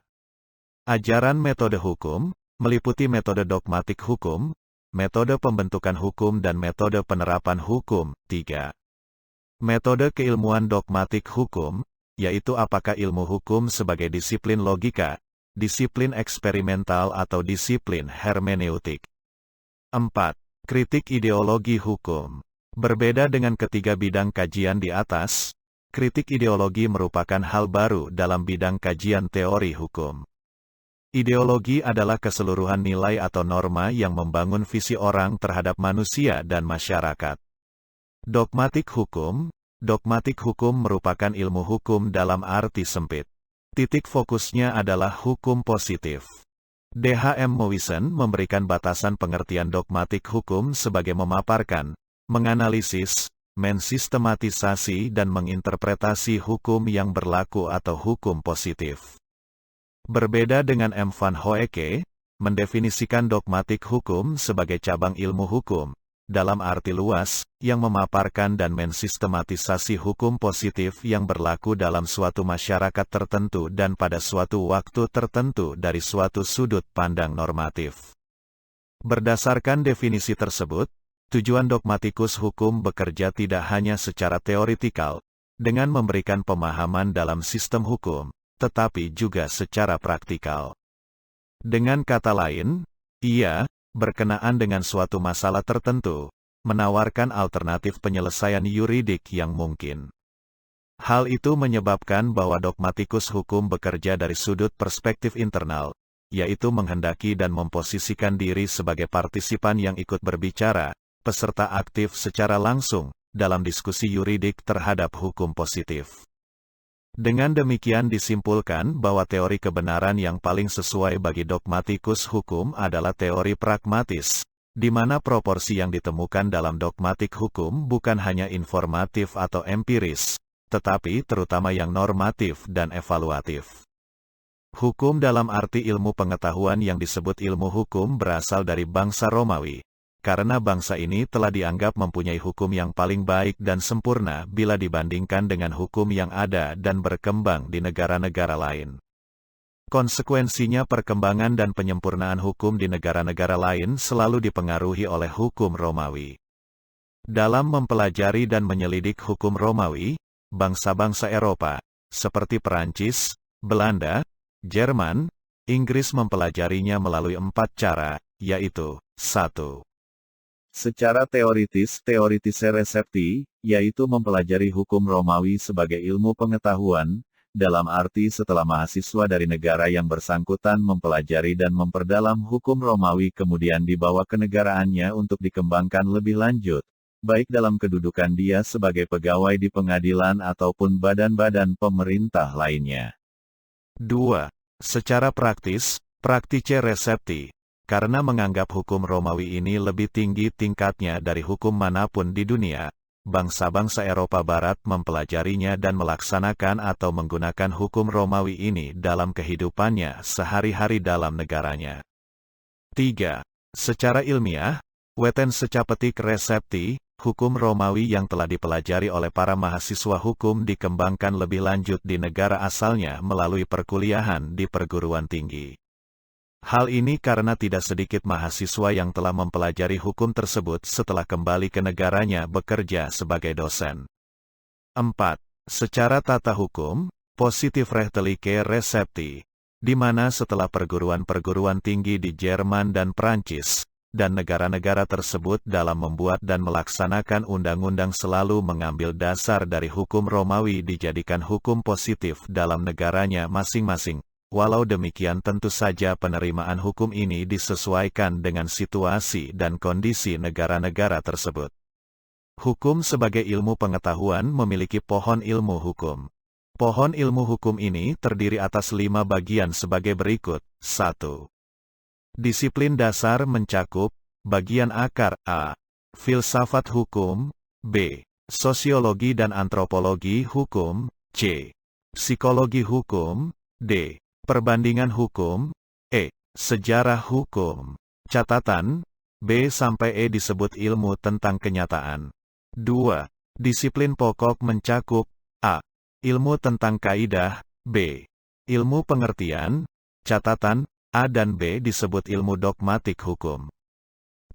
Ajaran metode hukum, meliputi metode dogmatik hukum, metode pembentukan hukum dan metode penerapan hukum. 3. Metode keilmuan dogmatik hukum, yaitu apakah ilmu hukum sebagai disiplin logika, disiplin eksperimental atau disiplin hermeneutik. 4. Kritik ideologi hukum. Berbeda dengan ketiga bidang kajian di atas, kritik ideologi merupakan hal baru dalam bidang kajian teori hukum. Ideologi adalah keseluruhan nilai atau norma yang membangun visi orang terhadap manusia dan masyarakat. Dogmatik hukum merupakan ilmu hukum dalam arti sempit. Titik fokusnya adalah hukum positif. D.H.M. Mowison memberikan batasan pengertian dogmatik hukum sebagai memaparkan, menganalisis, mensistematisasi dan menginterpretasi hukum yang berlaku atau hukum positif. Berbeda dengan M. van Hoecke, mendefinisikan dogmatik hukum sebagai cabang ilmu hukum, dalam arti luas, yang memaparkan dan mensistematisasi hukum positif yang berlaku dalam suatu masyarakat tertentu dan pada suatu waktu tertentu dari suatu sudut pandang normatif. Berdasarkan definisi tersebut, tujuan dogmatikus hukum bekerja tidak hanya secara teoritikal, dengan memberikan pemahaman dalam sistem hukum, tetapi juga secara praktikal. Dengan kata lain, ia berkenaan dengan suatu masalah tertentu, menawarkan alternatif penyelesaian yuridik yang mungkin. Hal itu menyebabkan bahwa dogmatikus hukum bekerja dari sudut perspektif internal, yaitu menghendaki dan memposisikan diri sebagai partisipan yang ikut berbicara, peserta aktif secara langsung, dalam diskusi yuridik terhadap hukum positif. Dengan demikian disimpulkan bahwa teori kebenaran yang paling sesuai bagi dogmatikus hukum adalah teori pragmatis, di mana proporsi yang ditemukan dalam dogmatik hukum bukan hanya informatif atau empiris, tetapi terutama yang normatif dan evaluatif. Hukum dalam arti ilmu pengetahuan yang disebut ilmu hukum berasal dari bangsa Romawi, karena bangsa ini telah dianggap mempunyai hukum yang paling baik dan sempurna bila dibandingkan dengan hukum yang ada dan berkembang di negara-negara lain. Konsekuensinya perkembangan dan penyempurnaan hukum di negara-negara lain selalu dipengaruhi oleh hukum Romawi. Dalam mempelajari dan menyelidik hukum Romawi, bangsa-bangsa Eropa, seperti Perancis, Belanda, Jerman, Inggris mempelajarinya melalui 4 cara, yaitu 1. Secara teoritis resepti, yaitu mempelajari hukum Romawi sebagai ilmu pengetahuan, dalam arti setelah mahasiswa dari negara yang bersangkutan mempelajari dan memperdalam hukum Romawi kemudian dibawa ke negaraannya untuk dikembangkan lebih lanjut, baik dalam kedudukan dia sebagai pegawai di pengadilan ataupun badan-badan pemerintah lainnya. 2. Secara praktis, practice recepti, karena menganggap hukum Romawi ini lebih tinggi tingkatnya dari hukum manapun di dunia, bangsa-bangsa Eropa Barat mempelajarinya dan melaksanakan atau menggunakan hukum Romawi ini dalam kehidupannya sehari-hari dalam negaranya. 3. Secara ilmiah, weten secapetik resepti, hukum Romawi yang telah dipelajari oleh para mahasiswa hukum dikembangkan lebih lanjut di negara asalnya melalui perkuliahan di perguruan tinggi. Hal ini karena tidak sedikit mahasiswa yang telah mempelajari hukum tersebut setelah kembali ke negaranya bekerja sebagai dosen. 4. Secara tata hukum, positif rechtelijke recepti, di mana setelah perguruan-perguruan tinggi di Jerman dan Prancis, dan negara-negara tersebut dalam membuat dan melaksanakan undang-undang selalu mengambil dasar dari hukum Romawi dijadikan hukum positif dalam negaranya masing-masing. Walau demikian tentu saja penerimaan hukum ini disesuaikan dengan situasi dan kondisi negara-negara tersebut. Hukum sebagai ilmu pengetahuan memiliki pohon ilmu hukum. Pohon ilmu hukum ini terdiri atas 5 bagian sebagai berikut. 1. Disiplin dasar mencakup, bagian akar A. Filsafat hukum, B. Sosiologi dan antropologi hukum, C. Psikologi hukum, D. Perbandingan hukum, E. Sejarah hukum. Catatan, B sampai E disebut ilmu tentang kenyataan. 2. Disiplin pokok mencakup, A. Ilmu tentang kaidah, B. Ilmu pengertian. Catatan, A dan B disebut ilmu dogmatik hukum.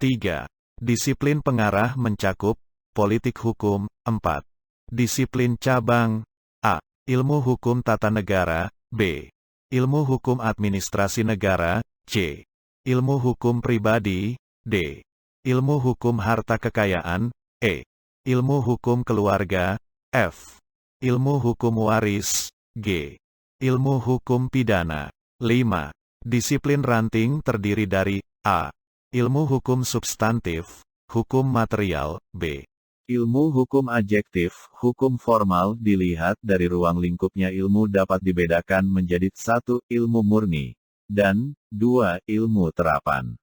3. Disiplin pengarah mencakup, politik hukum. 4. Disiplin cabang, A. Ilmu hukum tata negara, B. Ilmu hukum administrasi negara, C. Ilmu hukum pribadi, D. Ilmu hukum harta kekayaan, E. Ilmu hukum keluarga, F. Ilmu hukum waris, G. Ilmu hukum pidana. 5. Disiplin ranting terdiri dari A. Ilmu hukum substantif, hukum material, B. Ilmu hukum adjektif, hukum formal dilihat dari ruang lingkupnya ilmu dapat dibedakan menjadi 1. Ilmu murni, dan 2. Ilmu terapan.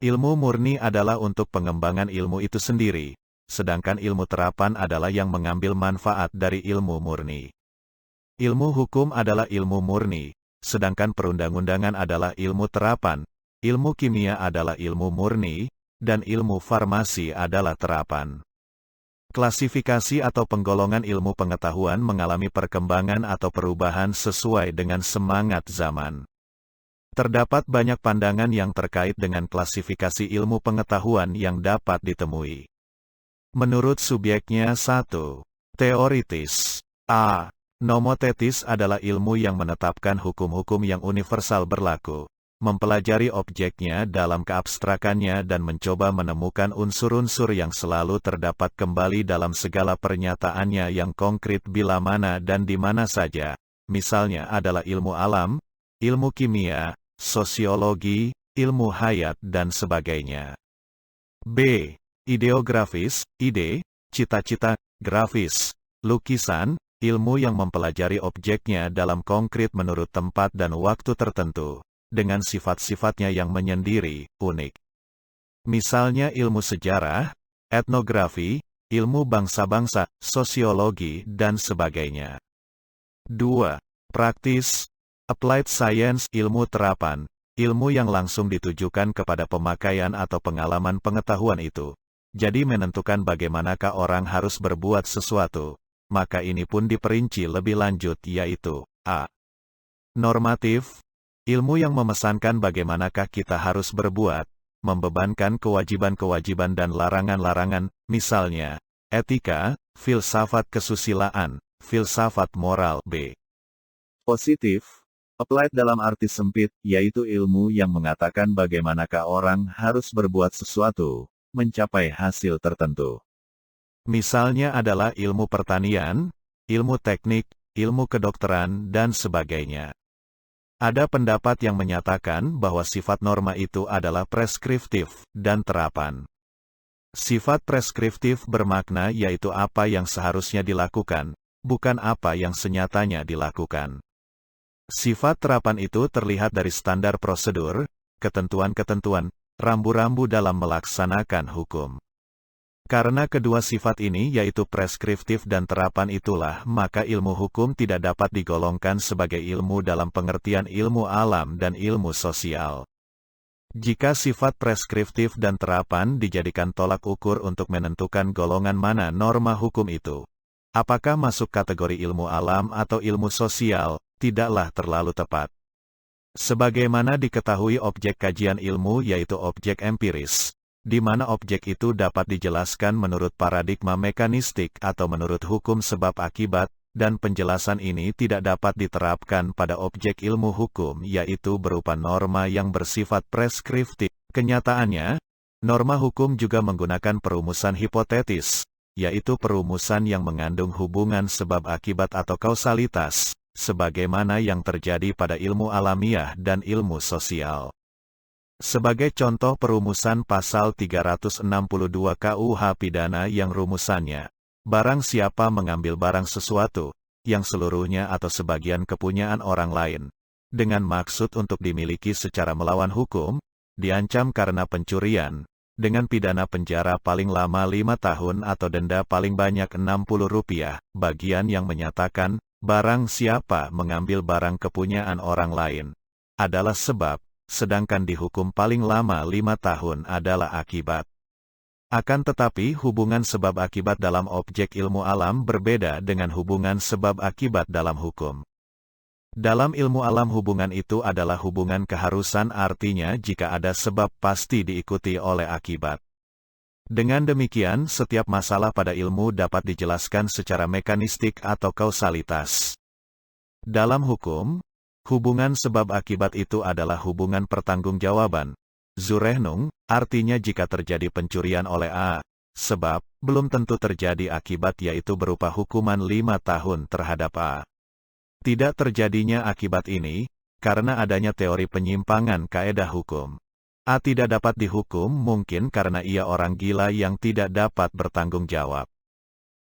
Ilmu murni adalah untuk pengembangan ilmu itu sendiri, sedangkan ilmu terapan adalah yang mengambil manfaat dari ilmu murni. Ilmu hukum adalah ilmu murni, sedangkan perundang-undangan adalah ilmu terapan, ilmu kimia adalah ilmu murni, dan ilmu farmasi adalah terapan. Klasifikasi atau penggolongan ilmu pengetahuan mengalami perkembangan atau perubahan sesuai dengan semangat zaman. Terdapat banyak pandangan yang terkait dengan klasifikasi ilmu pengetahuan yang dapat ditemui. Menurut subjeknya 1. Teoritis. A. Nomotetis adalah ilmu yang menetapkan hukum-hukum yang universal berlaku, mempelajari objeknya dalam keabstrakannya dan mencoba menemukan unsur-unsur yang selalu terdapat kembali dalam segala pernyataannya yang konkret bila mana dan di mana saja, misalnya adalah ilmu alam, ilmu kimia, sosiologi, ilmu hayat dan sebagainya. B. Ideografis, ide, cita-cita, grafis, lukisan, ilmu yang mempelajari objeknya dalam konkret menurut tempat dan waktu tertentu, dengan sifat-sifatnya yang menyendiri, unik. Misalnya ilmu sejarah, etnografi, ilmu bangsa-bangsa, sosiologi, dan sebagainya. 2. Praktis, applied science, ilmu terapan, ilmu yang langsung ditujukan kepada pemakaian atau pengalaman pengetahuan itu. Jadi menentukan bagaimanakah orang harus berbuat sesuatu. Maka ini pun diperinci lebih lanjut yaitu A. Normatif, ilmu yang memesankan bagaimanakah kita harus berbuat, membebankan kewajiban-kewajiban dan larangan-larangan, misalnya, etika, filsafat kesusilaan, filsafat moral. B. Positif, applied dalam arti sempit, yaitu ilmu yang mengatakan bagaimanakah orang harus berbuat sesuatu, mencapai hasil tertentu. Misalnya adalah ilmu pertanian, ilmu teknik, ilmu kedokteran, dan sebagainya. Ada pendapat yang menyatakan bahwa sifat norma itu adalah preskriptif dan terapan. Sifat preskriptif bermakna yaitu apa yang seharusnya dilakukan, bukan apa yang senyatanya dilakukan. Sifat terapan itu terlihat dari standar prosedur, ketentuan-ketentuan, rambu-rambu dalam melaksanakan hukum. Karena kedua sifat ini yaitu preskriptif dan terapan itulah maka ilmu hukum tidak dapat digolongkan sebagai ilmu dalam pengertian ilmu alam dan ilmu sosial. Jika sifat preskriptif dan terapan dijadikan tolak ukur untuk menentukan golongan mana norma hukum itu, apakah masuk kategori ilmu alam atau ilmu sosial, tidaklah terlalu tepat. Sebagaimana diketahui objek kajian ilmu yaitu objek empiris, di mana objek itu dapat dijelaskan menurut paradigma mekanistik atau menurut hukum sebab akibat, dan penjelasan ini tidak dapat diterapkan pada objek ilmu hukum yaitu berupa norma yang bersifat preskriptif. Kenyataannya, norma hukum juga menggunakan perumusan hipotetis, yaitu perumusan yang mengandung hubungan sebab akibat atau kausalitas, sebagaimana yang terjadi pada ilmu alamiah dan ilmu sosial. Sebagai contoh perumusan pasal 362 KUH pidana yang rumusannya, barang siapa mengambil barang sesuatu, yang seluruhnya atau sebagian kepunyaan orang lain, dengan maksud untuk dimiliki secara melawan hukum, diancam karena pencurian, dengan pidana penjara paling lama 5 tahun atau denda paling banyak Rp60, bagian yang menyatakan, barang siapa mengambil barang kepunyaan orang lain, adalah sebab, sedangkan dihukum paling lama 5 tahun adalah akibat. Akan tetapi hubungan sebab akibat dalam objek ilmu alam berbeda dengan hubungan sebab akibat dalam hukum. Dalam ilmu alam hubungan itu adalah hubungan keharusan, artinya jika ada sebab pasti diikuti oleh akibat. Dengan demikian setiap masalah pada ilmu dapat dijelaskan secara mekanistik atau kausalitas. Dalam hukum, hubungan sebab akibat itu adalah hubungan pertanggungjawaban. Zurechnung, artinya jika terjadi pencurian oleh A, sebab, belum tentu terjadi akibat yaitu berupa hukuman 5 tahun terhadap A. Tidak terjadinya akibat ini, karena adanya teori penyimpangan kaedah hukum. A tidak dapat dihukum mungkin karena ia orang gila yang tidak dapat bertanggung jawab.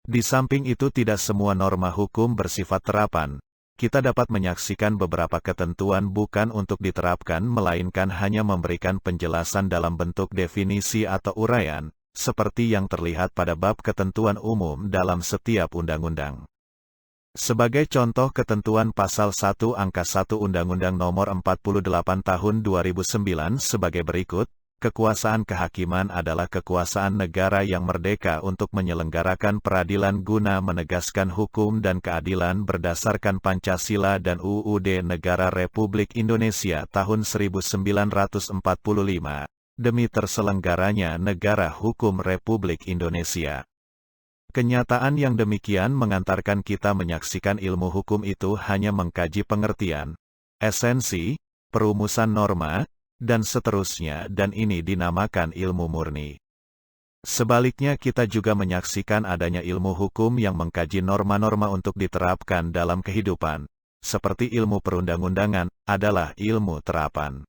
Di samping itu tidak semua norma hukum bersifat terapan. Kita dapat menyaksikan beberapa ketentuan bukan untuk diterapkan melainkan hanya memberikan penjelasan dalam bentuk definisi atau uraian, seperti yang terlihat pada bab ketentuan umum dalam setiap undang-undang. Sebagai contoh ketentuan pasal 1 angka 1 Undang-Undang Nomor 48 Tahun 2009 sebagai berikut, kekuasaan kehakiman adalah kekuasaan negara yang merdeka untuk menyelenggarakan peradilan guna menegaskan hukum dan keadilan berdasarkan Pancasila dan UUD Negara Republik Indonesia tahun 1945, demi terselenggaranya negara hukum Republik Indonesia. Kenyataan yang demikian mengantarkan kita menyaksikan ilmu hukum itu hanya mengkaji pengertian, esensi, perumusan norma, dan seterusnya, dan ini dinamakan ilmu murni. Sebaliknya kita juga menyaksikan adanya ilmu hukum yang mengkaji norma-norma untuk diterapkan dalam kehidupan, seperti ilmu perundang-undangan, adalah ilmu terapan.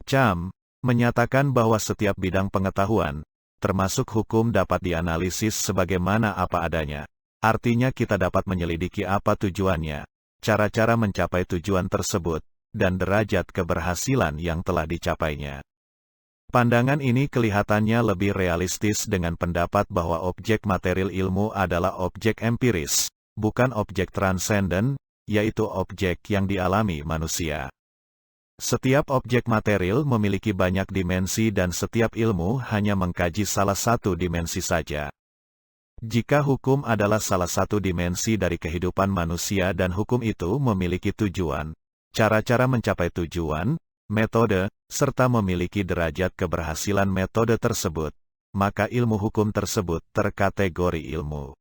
Cham menyatakan bahwa setiap bidang pengetahuan, termasuk hukum dapat dianalisis sebagaimana apa adanya. Artinya kita dapat menyelidiki apa tujuannya, cara-cara mencapai tujuan tersebut, dan derajat keberhasilan yang telah dicapainya. Pandangan ini kelihatannya lebih realistis dengan pendapat bahwa objek material ilmu adalah objek empiris, bukan objek transenden, yaitu objek yang dialami manusia. Setiap objek material memiliki banyak dimensi dan setiap ilmu hanya mengkaji salah satu dimensi saja. Jika hukum adalah salah satu dimensi dari kehidupan manusia dan hukum itu memiliki tujuan, cara-cara mencapai tujuan, metode, serta memiliki derajat keberhasilan metode tersebut, maka ilmu hukum tersebut terkategori ilmu.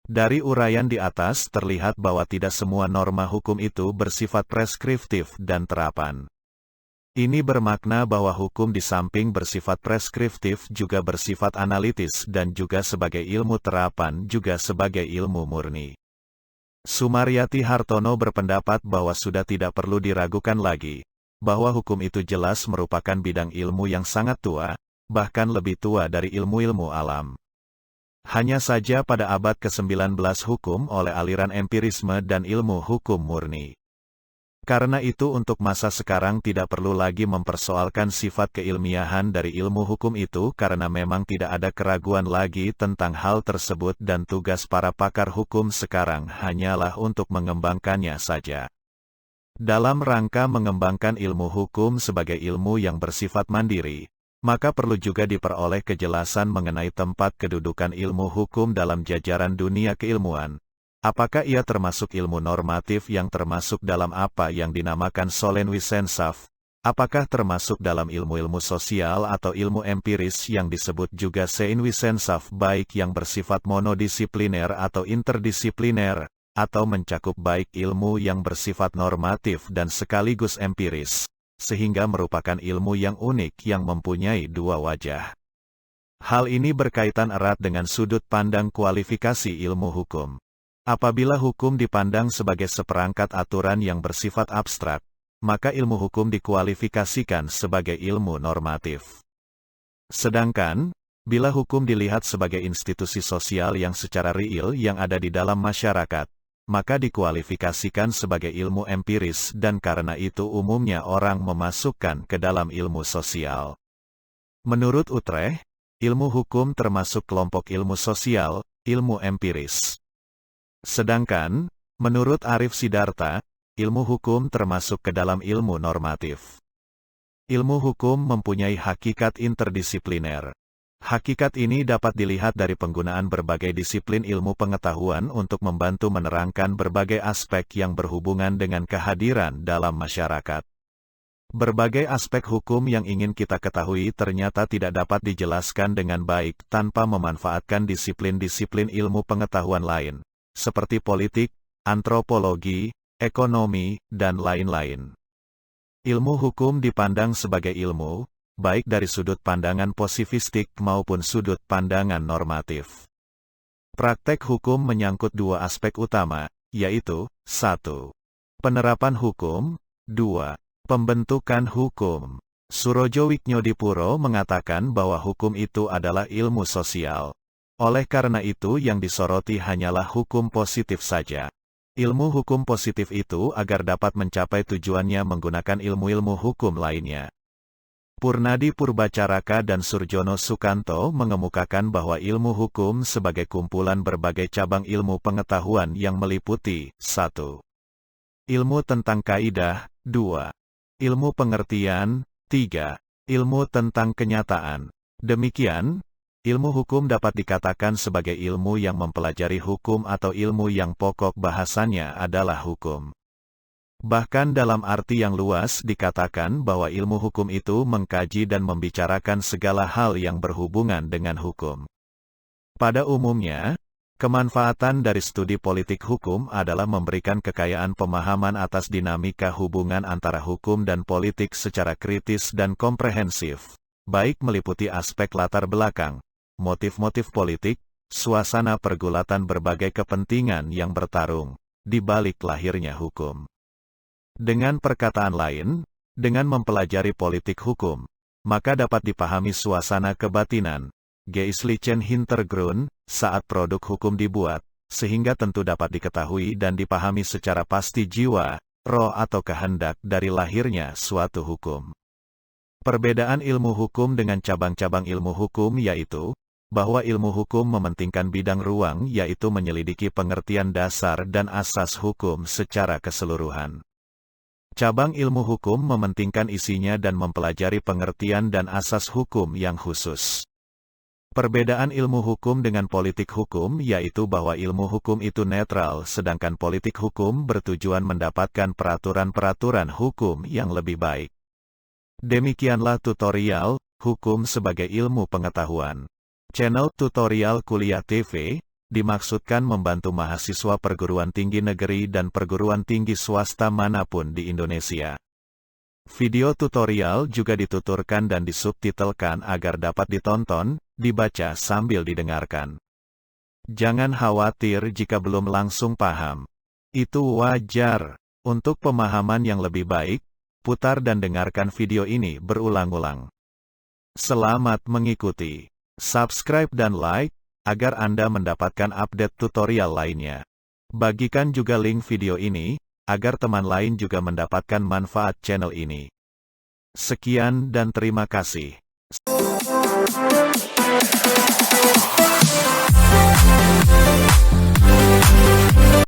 Dari uraian di atas terlihat bahwa tidak semua norma hukum itu bersifat preskriptif dan terapan. Ini bermakna bahwa hukum di samping bersifat preskriptif juga bersifat analitis dan juga sebagai ilmu terapan juga sebagai ilmu murni. Sumaryati Hartono berpendapat bahwa sudah tidak perlu diragukan lagi, bahwa hukum itu jelas merupakan bidang ilmu yang sangat tua, bahkan lebih tua dari ilmu-ilmu alam. Hanya saja pada abad ke-19 hukum oleh aliran empirisme dan ilmu hukum murni. Karena itu untuk masa sekarang tidak perlu lagi mempersoalkan sifat keilmiahan dari ilmu hukum itu karena memang tidak ada keraguan lagi tentang hal tersebut dan tugas para pakar hukum sekarang hanyalah untuk mengembangkannya saja. Dalam rangka mengembangkan ilmu hukum sebagai ilmu yang bersifat mandiri, maka perlu juga diperoleh kejelasan mengenai tempat kedudukan ilmu hukum dalam jajaran dunia keilmuan. Apakah ia termasuk ilmu normatif yang termasuk dalam apa yang dinamakan Solnwissenschaft? Apakah termasuk dalam ilmu-ilmu sosial atau ilmu empiris yang disebut juga Seinwissenschaft baik yang bersifat monodisipliner atau interdisipliner, atau mencakup baik ilmu yang bersifat normatif dan sekaligus empiris? Sehingga merupakan ilmu yang unik yang mempunyai dua wajah. Hal ini berkaitan erat dengan sudut pandang kualifikasi ilmu hukum. Apabila hukum dipandang sebagai seperangkat aturan yang bersifat abstrak, maka ilmu hukum dikualifikasikan sebagai ilmu normatif. Sedangkan, bila hukum dilihat sebagai institusi sosial yang secara real yang ada di dalam masyarakat, maka dikualifikasikan sebagai ilmu empiris dan karena itu umumnya orang memasukkan ke dalam ilmu sosial. Menurut Utrecht, ilmu hukum termasuk kelompok ilmu sosial, ilmu empiris. Sedangkan, menurut Arif Sidarta, ilmu hukum termasuk ke dalam ilmu normatif. Ilmu hukum mempunyai hakikat interdisipliner. Hakikat ini dapat dilihat dari penggunaan berbagai disiplin ilmu pengetahuan untuk membantu menerangkan berbagai aspek yang berhubungan dengan kehadiran dalam masyarakat. Berbagai aspek hukum yang ingin kita ketahui ternyata tidak dapat dijelaskan dengan baik tanpa memanfaatkan disiplin-disiplin ilmu pengetahuan lain, seperti politik, antropologi, ekonomi, dan lain-lain. Ilmu hukum dipandang sebagai ilmu, baik dari sudut pandangan posifistik maupun sudut pandangan normatif. Praktek hukum menyangkut dua aspek utama, yaitu, 1. Penerapan hukum, 2. Pembentukan hukum. Surojo Wignodipuro mengatakan bahwa hukum itu adalah ilmu sosial. Oleh karena itu yang disoroti hanyalah hukum positif saja. Ilmu hukum positif itu agar dapat mencapai tujuannya menggunakan ilmu-ilmu hukum lainnya. Purnadi Purbacaraka dan Surjono Sukanto mengemukakan bahwa ilmu hukum sebagai kumpulan berbagai cabang ilmu pengetahuan yang meliputi 1. Ilmu tentang kaidah, 2. Ilmu pengertian, 3. Ilmu tentang kenyataan. Demikian, ilmu hukum dapat dikatakan sebagai ilmu yang mempelajari hukum atau ilmu yang pokok bahasannya adalah hukum. Bahkan dalam arti yang luas dikatakan bahwa ilmu hukum itu mengkaji dan membicarakan segala hal yang berhubungan dengan hukum. Pada umumnya, kemanfaatan dari studi politik hukum adalah memberikan kekayaan pemahaman atas dinamika hubungan antara hukum dan politik secara kritis dan komprehensif, baik meliputi aspek latar belakang, motif-motif politik, suasana pergulatan berbagai kepentingan yang bertarung, di balik lahirnya hukum. Dengan perkataan lain, dengan mempelajari politik hukum, maka dapat dipahami suasana kebatinan, geistlichen Hintergrund, saat produk hukum dibuat, sehingga tentu dapat diketahui dan dipahami secara pasti jiwa, roh atau kehendak dari lahirnya suatu hukum. Perbedaan ilmu hukum dengan cabang-cabang ilmu hukum yaitu, bahwa ilmu hukum mementingkan bidang ruang yaitu menyelidiki pengertian dasar dan asas hukum secara keseluruhan. Cabang ilmu hukum mementingkan isinya dan mempelajari pengertian dan asas hukum yang khusus. Perbedaan ilmu hukum dengan politik hukum yaitu bahwa ilmu hukum itu netral sedangkan politik hukum bertujuan mendapatkan peraturan-peraturan hukum yang lebih baik. Demikianlah tutorial, Hukum sebagai Ilmu Pengetahuan. Channel Tutorial Kuliah TV, dimaksudkan membantu mahasiswa perguruan tinggi negeri dan perguruan tinggi swasta manapun di Indonesia. Video tutorial juga dituturkan dan disubtitelkan agar dapat ditonton, dibaca sambil didengarkan. Jangan khawatir jika belum langsung paham. Itu wajar. Untuk pemahaman yang lebih baik, putar dan dengarkan video ini berulang-ulang. Selamat mengikuti. Subscribe dan like, agar Anda mendapatkan update tutorial lainnya. Bagikan juga link video ini, agar teman lain juga mendapatkan manfaat channel ini. Sekian dan terima kasih.